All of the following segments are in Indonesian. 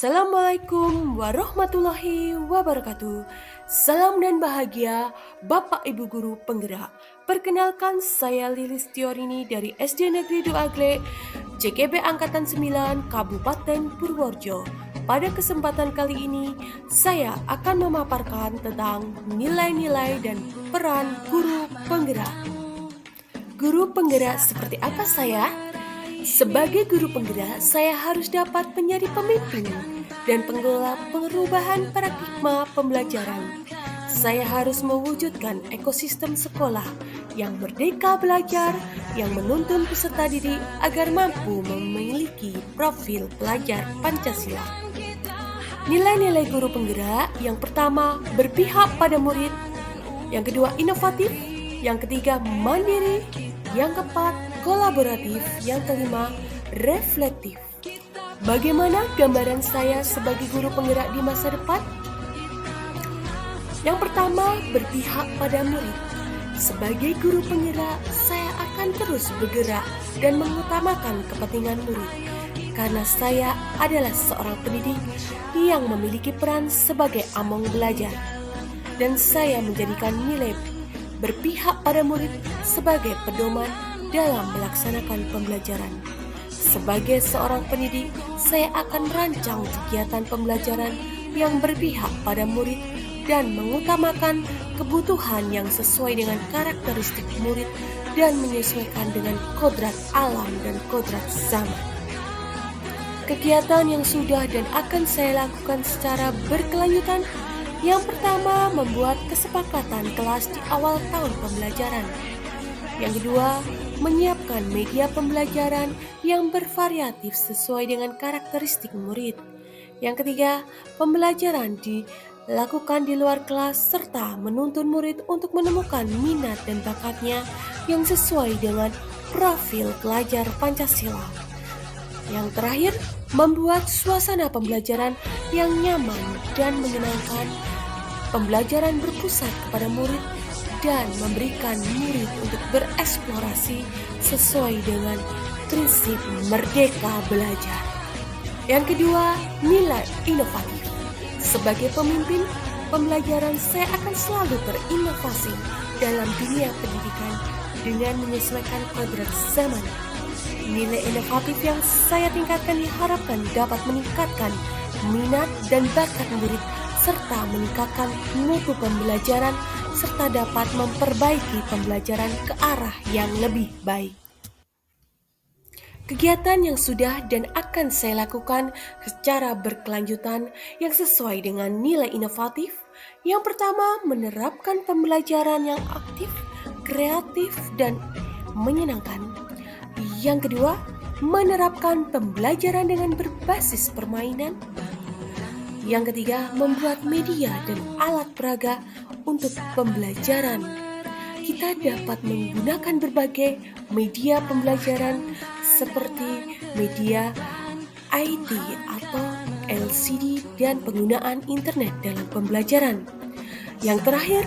Assalamualaikum warahmatullahi wabarakatuh. Salam dan bahagia Bapak Ibu Guru Penggerak. Perkenalkan, saya Lilis Tiorini dari SD Negeri Doagle, CKB Angkatan 9, Kabupaten Purworejo. Pada kesempatan kali ini, saya akan memaparkan tentang nilai-nilai dan peran guru penggerak. Guru penggerak seperti apa saya? Sebagai guru penggerak, saya harus dapat menjadi pemimpin dan penggerak perubahan paradigma pembelajaran. Saya harus mewujudkan ekosistem sekolah yang merdeka belajar, yang menuntun peserta didik agar mampu memiliki profil pelajar Pancasila. Nilai-nilai guru penggerak: yang pertama, berpihak pada murid; yang kedua, inovatif; yang ketiga, mandiri; yang keempat, kolaboratif; yang kelima, reflektif. Bagaimana gambaran saya sebagai guru penggerak di masa depan? Yang pertama, berpihak pada murid. Sebagai guru penggerak, saya akan terus bergerak dan mengutamakan kepentingan murid, karena saya adalah seorang pendidik yang memiliki peran sebagai among belajar. Dan saya menjadikan nilai berpihak pada murid sebagai pedoman dalam melaksanakan pembelajaran. Sebagai seorang pendidik, saya akan merancang kegiatan pembelajaran yang berpihak pada murid dan mengutamakan kebutuhan yang sesuai dengan karakteristik murid dan menyesuaikan dengan kodrat alam dan kodrat zaman. Kegiatan yang sudah dan akan saya lakukan secara berkelanjutan: yang pertama, membuat kesepakatan kelas di awal tahun pembelajaran. Yang kedua, menyiapkan media pembelajaran yang bervariatif sesuai dengan karakteristik murid. Yang ketiga, pembelajaran dilakukan di luar kelas serta menuntun murid untuk menemukan minat dan bakatnya yang sesuai dengan profil pelajar Pancasila. Yang terakhir, membuat suasana pembelajaran yang nyaman dan menyenangkan. Pembelajaran berpusat kepada murid dan memberikan murid untuk bereksplorasi sesuai dengan prinsip merdeka belajar. Yang kedua, nilai inovatif. Sebagai pemimpin pembelajaran, saya akan selalu berinovasi dalam dunia pendidikan dengan menyesuaikan kodrat zaman. Nilai inovatif yang saya tingkatkan diharapkan dapat meningkatkan minat dan bakat murid serta meningkatkan mutu pembelajaran serta dapat memperbaiki pembelajaran ke arah yang lebih baik. Kegiatan yang sudah dan akan saya lakukan secara berkelanjutan yang sesuai dengan nilai inovatif: yang pertama, menerapkan pembelajaran yang aktif, kreatif, dan menyenangkan. Yang kedua, menerapkan pembelajaran dengan berbasis permainan. Yang ketiga, membuat media dan alat peraga untuk pembelajaran. Kita dapat menggunakan berbagai media pembelajaran seperti media IT atau LCD dan penggunaan internet dalam pembelajaran. Yang terakhir,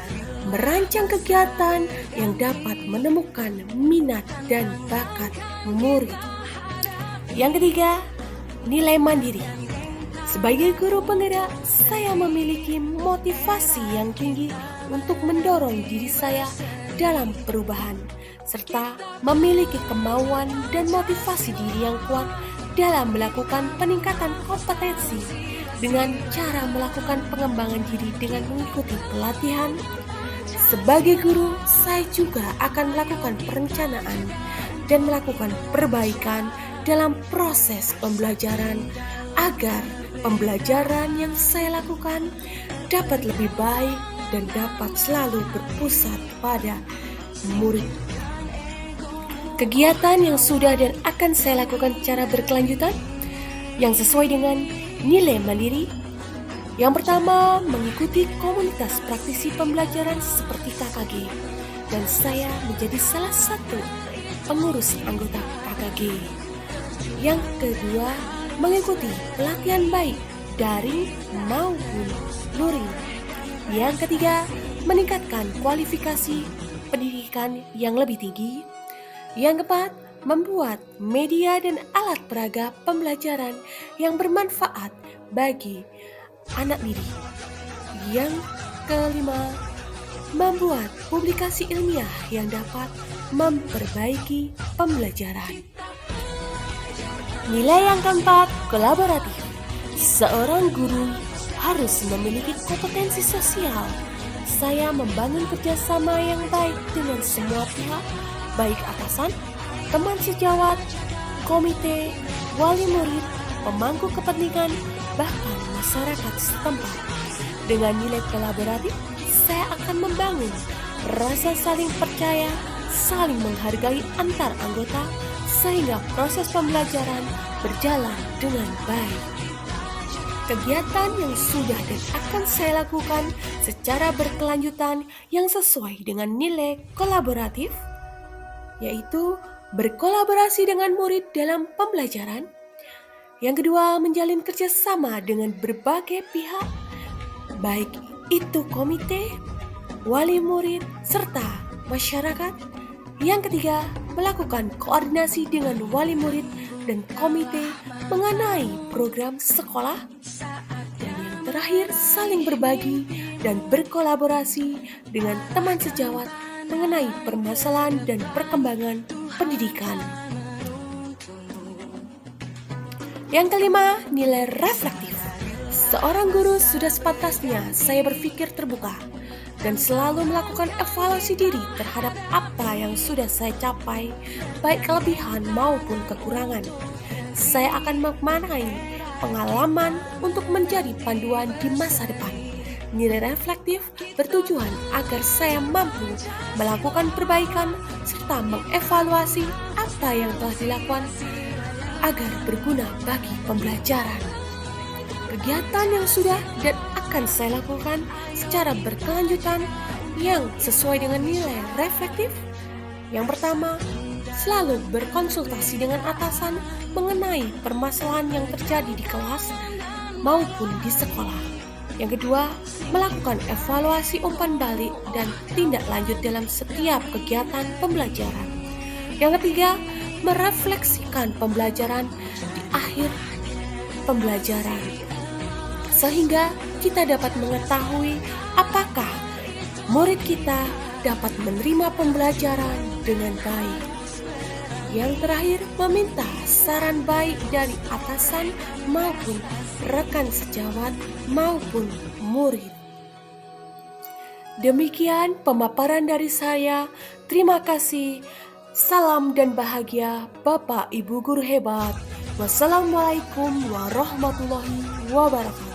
merancang kegiatan yang dapat menemukan minat dan bakat murid. Yang ketiga, nilai mandiri. Sebagai guru penggerak, saya memiliki motivasi yang tinggi untuk mendorong diri saya dalam perubahan, serta memiliki kemauan dan motivasi diri yang kuat dalam melakukan peningkatan kompetensi dengan cara melakukan pengembangan diri dengan mengikuti pelatihan. Sebagai guru, saya juga akan melakukan perencanaan dan melakukan perbaikan dalam proses pembelajaran agar pembelajaran yang saya lakukan dapat lebih baik dan dapat selalu berpusat pada murid. Kegiatan yang sudah dan akan saya lakukan secara berkelanjutan yang sesuai dengan nilai mandiri: yang pertama, mengikuti komunitas praktisi pembelajaran seperti KKG, dan saya menjadi salah satu pengurus anggota KKG. Yang kedua, mengikuti pelatihan baik daring maupun luring. Yang ketiga, meningkatkan kualifikasi pendidikan yang lebih tinggi. Yang keempat, membuat media dan alat peraga pembelajaran yang bermanfaat bagi anak didik. Yang kelima, membuat publikasi ilmiah yang dapat memperbaiki pembelajaran. Nilai yang keempat, kolaboratif. Seorang guru harus memiliki kompetensi sosial. Saya membangun kerjasama yang baik dengan semua pihak, baik atasan, teman sejawat, komite, wali murid, pemangku kepentingan, bahkan masyarakat setempat. Dengan nilai kolaboratif, saya akan membangun rasa saling percaya, saling menghargai antar anggota, sehingga proses pembelajaran berjalan dengan baik. Kegiatan yang sudah dan akan saya lakukan secara berkelanjutan yang sesuai dengan nilai kolaboratif, yaitu berkolaborasi dengan murid dalam pembelajaran. Yang kedua, menjalin kerjasama dengan berbagai pihak, baik itu komite, wali murid, serta masyarakat. Yang ketiga, melakukan koordinasi dengan wali murid dan komite mengenai program sekolah. Dan yang terakhir, saling berbagi dan berkolaborasi dengan teman sejawat mengenai permasalahan dan perkembangan pendidikan. Yang kelima, nilai reflektif. Seorang guru sudah sepantasnya saya berpikir terbuka dan selalu melakukan evaluasi diri terhadap apa yang sudah saya capai, baik kelebihan maupun kekurangan. Saya akan memaknai pengalaman untuk menjadi panduan di masa depan. Nilai reflektif bertujuan agar saya mampu melakukan perbaikan serta mengevaluasi apa yang telah dilakukan agar berguna bagi pembelajaran. Kegiatan yang sudah dan akan saya lakukan secara berkelanjutan yang sesuai dengan nilai reflektif. Yang pertama, selalu berkonsultasi dengan atasan mengenai permasalahan yang terjadi di kelas maupun di sekolah. Yang kedua, melakukan evaluasi umpan balik dan tindak lanjut dalam setiap kegiatan pembelajaran. Yang ketiga, merefleksikan pembelajaran di akhir pembelajaran, sehingga kita dapat mengetahui apakah murid kita dapat menerima pembelajaran dengan baik. Yang terakhir, meminta saran baik dari atasan maupun rekan sejawat maupun murid. Demikian pemaparan dari saya. Terima kasih. Salam dan bahagia Bapak Ibu guru hebat. Wassalamualaikum warahmatullahi wabarakatuh.